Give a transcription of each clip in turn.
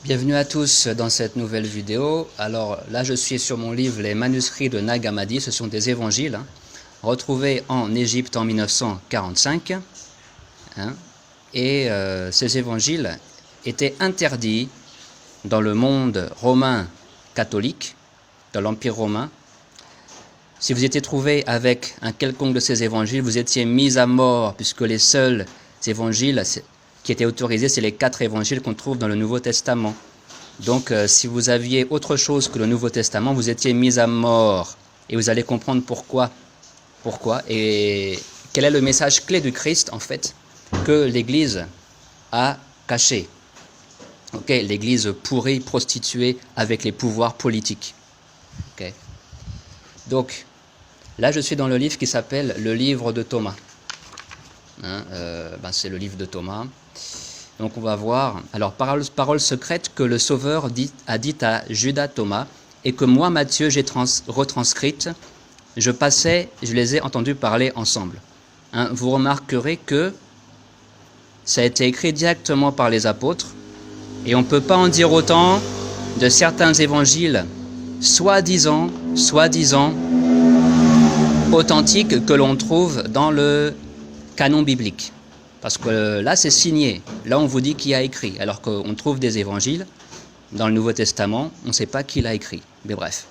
Bienvenue à tous dans cette nouvelle vidéo. Alors là, je suis sur mon livre Les manuscrits de Nag Hammadi. Ce sont des évangiles retrouvés en Égypte en 1945. Ces évangiles étaient interdits dans le monde romain catholique, dans l'Empire romain. Si vous étiez trouvé avec un quelconque de ces évangiles, vous étiez mis à mort, puisque les seuls évangiles qui étaient autorisés, c'est les 4 évangiles qu'on trouve dans le Nouveau Testament. Donc, si vous aviez autre chose que le Nouveau Testament, vous étiez mis à mort. Et vous allez comprendre pourquoi. Pourquoi et quel est le message clé du Christ, en fait, que l'Église a caché. L'Église pourrie, prostituée avec les pouvoirs politiques. Donc, là, je suis dans le livre qui s'appelle le livre de Thomas. C'est le livre de Thomas. Donc on va voir, alors parole secrète que le Sauveur a dit à Judas Thomas et que moi Matthieu j'ai retranscrite, je les ai entendus parler ensemble. Vous remarquerez que ça a été écrit directement par les apôtres et on ne peut pas en dire autant de certains évangiles soi-disant authentiques que l'on trouve dans le canon biblique. Parce que là, c'est signé. Là, on vous dit qui a écrit. Alors qu'on trouve des évangiles dans le Nouveau Testament, on ne sait pas qui l'a écrit. Mais bref.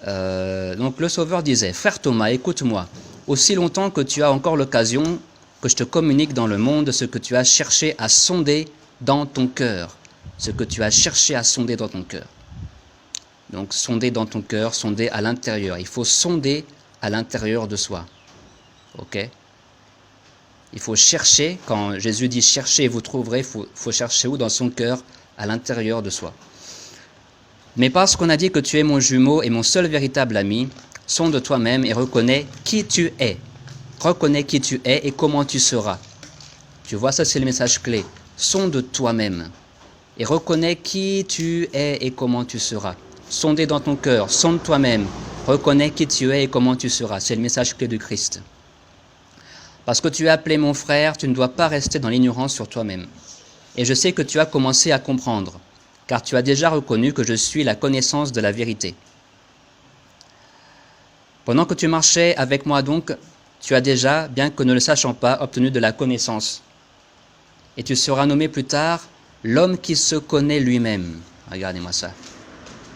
Donc le Sauveur disait, « Frère Thomas, écoute-moi. Aussi longtemps que tu as encore l'occasion que je te communique dans le monde ce que tu as cherché à sonder dans ton cœur. » Ce que tu as cherché à sonder dans ton cœur. Donc sonder dans ton cœur, sonder à l'intérieur. Il faut sonder à l'intérieur de soi. Ok ? Il faut chercher, quand Jésus dit « cherchez et vous trouverez », il faut chercher où? Dans son cœur, à l'intérieur de soi. Mais parce qu'on a dit que tu es mon jumeau et mon seul véritable ami, sonde toi-même et reconnais qui tu es. Reconnais qui tu es et comment tu seras. Tu vois, ça c'est le message clé. Sonde toi-même et reconnais qui tu es et comment tu seras. Sondez dans ton cœur, sonde toi-même, reconnais qui tu es et comment tu seras. C'est le message clé du Christ. Parce que tu es appelé mon frère, tu ne dois pas rester dans l'ignorance sur toi-même. Et je sais que tu as commencé à comprendre, car tu as déjà reconnu que je suis la connaissance de la vérité. Pendant que tu marchais avec moi donc, tu as déjà, bien que ne le sachant pas, obtenu de la connaissance. Et tu seras nommé plus tard l'homme qui se connaît lui-même. Regardez-moi ça.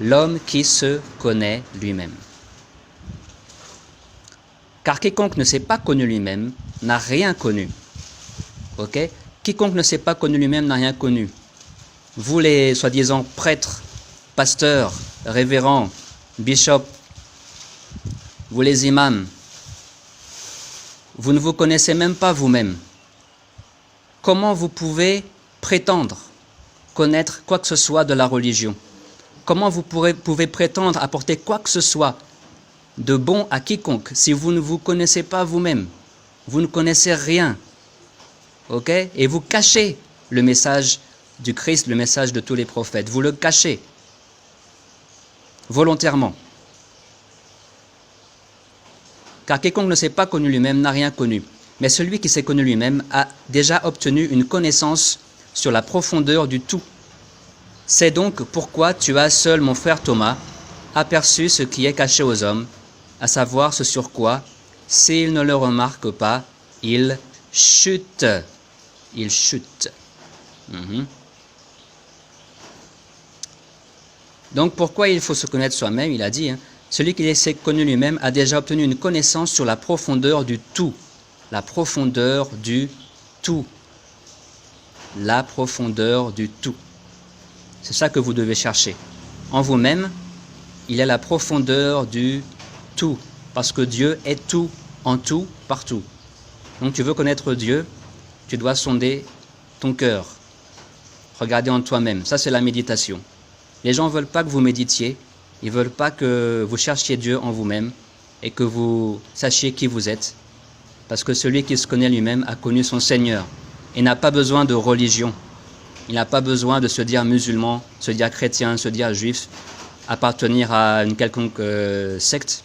L'homme qui se connaît lui-même. Car quiconque ne s'est pas connu lui-même n'a rien connu. Ok? Quiconque ne s'est pas connu lui-même n'a rien connu. Vous les soi-disant prêtres, pasteurs, révérends, bishops, vous les imams, vous ne vous connaissez même pas vous-même. Comment vous pouvez prétendre connaître quoi que ce soit de la religion? Comment vous pouvez prétendre apporter quoi que ce soit de bon à quiconque si vous ne vous connaissez pas vous-même? Vous ne connaissez rien. Ok? Et vous cachez le message du Christ, le message de tous les prophètes. Vous le cachez. Volontairement. Car quiconque ne s'est pas connu lui-même n'a rien connu. Mais celui qui s'est connu lui-même a déjà obtenu une connaissance sur la profondeur du tout. C'est donc pourquoi tu as seul, mon frère Thomas, aperçu ce qui est caché aux hommes, à savoir ce sur quoi, s'ils ne le remarquent pas, ils chutent. Ils chutent. Donc pourquoi il faut se connaître soi-même? Il a dit, celui qui s'est connu lui-même a déjà obtenu une connaissance sur la profondeur du tout. La profondeur du tout. La profondeur du tout. C'est ça que vous devez chercher. En vous-même, il y a la profondeur du tout. Parce que Dieu est tout, en tout, partout. Donc tu veux connaître Dieu, tu dois sonder ton cœur. Regarder en toi-même. Ça, c'est la méditation. Les gens ne veulent pas que vous méditiez. Ils ne veulent pas que vous cherchiez Dieu en vous-même et que vous sachiez qui vous êtes. Parce que celui qui se connaît lui-même a connu son Seigneur et n'a pas besoin de religion. Il n'a pas besoin de se dire musulman, se dire chrétien, se dire juif, appartenir à une quelconque secte.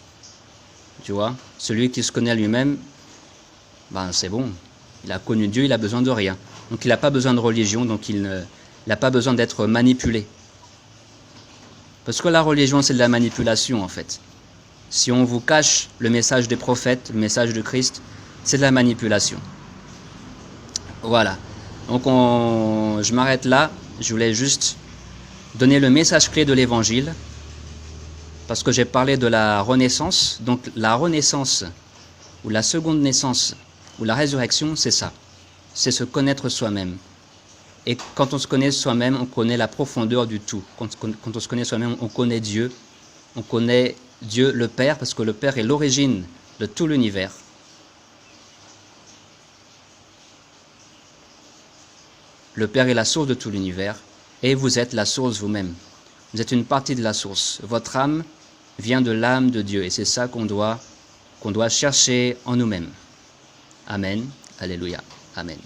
Tu vois, celui qui se connaît lui-même, c'est bon. Il a connu Dieu, il a besoin de rien. Donc il n'a pas besoin de religion, donc il Il n'a pas besoin d'être manipulé. Parce que la religion, c'est de la manipulation en fait. Si on vous cache le message des prophètes, le message de Christ, c'est de la manipulation. Voilà. Donc je m'arrête là. Je voulais juste donner le message clé de l'évangile. Parce que j'ai parlé de la renaissance. Donc la renaissance, ou la seconde naissance, ou la résurrection, c'est ça. C'est se connaître soi-même. Et quand on se connaît soi-même, on connaît la profondeur du tout. Quand on se connaît soi-même, on connaît Dieu. On connaît Dieu le Père, parce que le Père est l'origine de tout l'univers. Le Père est la source de tout l'univers, et vous êtes la source vous-même. Vous êtes une partie de la source. Votre âme vient de l'âme de Dieu, et c'est ça qu'on doit chercher en nous-mêmes. Amen. Alléluia. Amen.